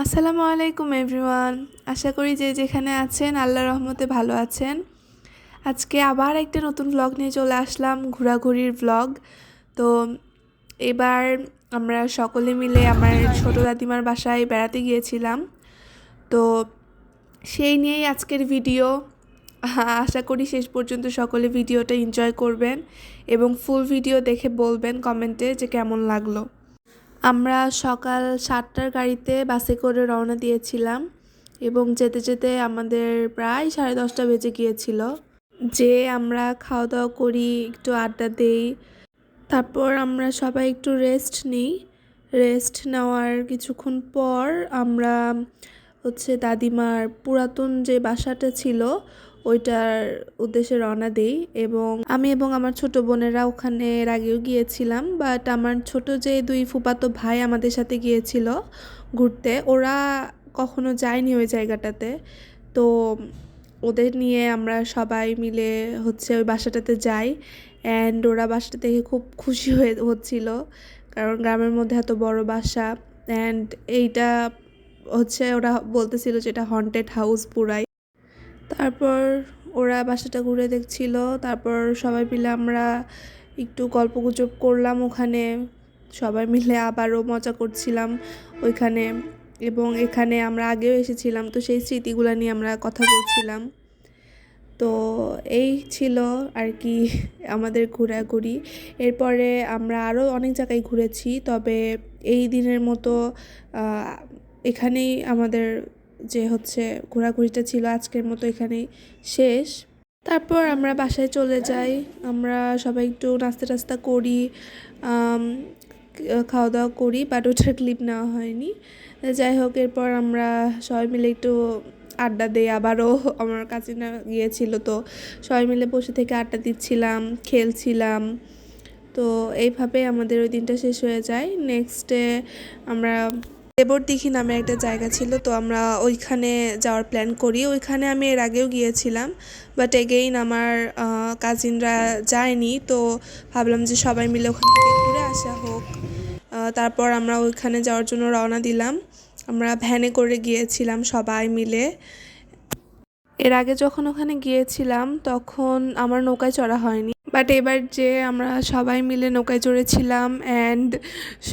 আসসালামু আলাইকুম এভরিওয়ান। আশা করি যে যেখানে আছেন আল্লাহর রহমতে ভালো আছেন। আজকে আবার একটা নতুন ভ্লগ নিয়ে চলে আসলাম, ঘোরাঘুরির ভ্লগ। তো এবার আমরা সকলে মিলে আমার ছোট দাদিমার বাসায় বেড়াতে গিয়েছিলাম। তো সেই নিয়েই আজকের ভিডিও। আশা করি শেষ পর্যন্ত সকলে ভিডিওটা এনজয় করবেন এবং ফুল ভিডিও দেখে বলবেন কমেন্টে যে কেমন লাগলো। আমরা সকাল 7টার গাড়িতে বাসে করে রওনা দিয়েছিলাম এবং যেতে যেতে আমাদের প্রায় 10:30 বেজে গিয়েছিল। যে আমরা খাওয়া দাওয়া করি, একটু আড্ডা দেই, তারপর আমরা সবাই একটু রেস্ট নিই। রেস্ট নেওয়ার কিছুক্ষণ পর আমরা দাদিমার পুরাতন যে বাসাটা ছিল ওইটার উদ্দেশ্যে রওনা দিই এবং আমি এবং আমার ছোট বোনেরা ওখানে এর আগেও গিয়েছিলাম, বাট আমার ছোট যে দুই ফুফাতো ভাই আমাদের সাথে গিয়েছিল ঘুরতে, ওরা কখনো যায়নি ওই জায়গাটাতে। তো ওদের নিয়ে আমরা সবাই মিলে ওই বাসাটাতে যাই অ্যান্ড ওরা বাসাটা দেখে খুব খুশি হচ্ছিল, কারণ গ্রামের মধ্যে এত বড় বাসা অ্যান্ড এইটা ওরা বলতেছিল যে এটা হন্টেড হাউস পুরাই। তারপর ওরা বাসাটা ঘুরে দেখছিল, তারপর সবাই মিলে আমরা একটু গল্পগুজব করলাম ওখানে, সবাই মিলে আবারও মজা করছিলাম ওইখানে। এবং এখানে আমরা আগেও এসেছিলাম, তো সেই স্মৃতিগুলো নিয়ে আমরা কথা বলছিলাম। তো এই ছিল আর কি আমাদের ঘোরাঘুরি। এরপরে আমরা আরও অনেক জায়গায় ঘুরেছি, তবে এই দিনের মতো এখানেই আমাদের যে ঘোরাঘুরিটা ছিল আজকের মতো এখানেই শেষ। তারপর আমরা বাসায় চলে যাই, আমরা সবাই একটু নাস্তা টাস্তা করি, খাওয়া দাওয়া করি, বাট ওটার ক্লিপ নেওয়া হয়নি। যাই হোক, এরপর আমরা সবাই মিলে একটু আড্ডা দিই। আবারও আমার কাজিনরা গিয়েছিল, তো সবাই মিলে বসে থেকে আড্ডা দিচ্ছিলাম, খেলছিলাম। তো এইভাবে আমাদের ওই দিনটা শেষ হয়ে যায়। নেক্সট ডে আমরা দেবরদিঘি নামে একটা জায়গা ছিল, তো আমরা ওইখানে যাওয়ার প্ল্যান করি। ওইখানে আমি এর আগেও গিয়েছিলাম, বাট এগেইন আমার কাজিনরা যায়নি, তো ভাবলাম যে সবাই মিলে ওখান থেকে ঘুরে আসা হোক। তারপর আমরা ওইখানে যাওয়ার জন্য রওনা দিলাম। আমরা ভ্যানে করে গিয়েছিলাম সবাই মিলে। এর আগে যখন ওখানে গিয়েছিলাম তখন আমার নৌকায় চড়া হয়নি, বাট এবার যে আমরা সবাই মিলে নৌকায় চড়েছিলাম অ্যান্ড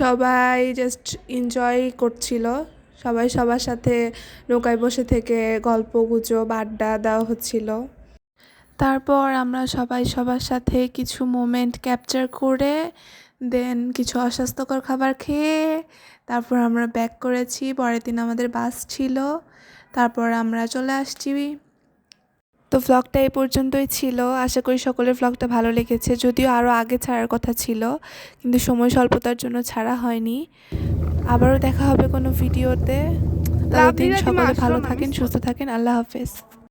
সবাই জাস্ট এনজয় করছিল। সবাই সবার সাথে নৌকায় বসে থেকে গল্প গুজব আড্ডা দেওয়া হচ্ছিল। তারপর আমরা সবাই সবার সাথে কিছু মোমেন্ট ক্যাপচার করে দেন কিছু অস্বাস্থ্যকর খাবার খেয়ে তারপর আমরা ব্যাক করেছি। পরের দিন আমাদের বাস ছিল, তারপর আমরা চলে আসছি। তো ভ্লগটা এই পর্যন্তই ছিল। আশা করি সকলের ভ্লগটা ভালো লেগেছে, যদিও আরও আগে ছাড়ার কথা ছিল কিন্তু সময় স্বল্পতার জন্য ছাড়া হয়নি। আবারও দেখা হবে কোনো ভিডিওতে। ততদিন সকলে ভালো থাকেন, সুস্থ থাকেন। আল্লাহ হাফেজ।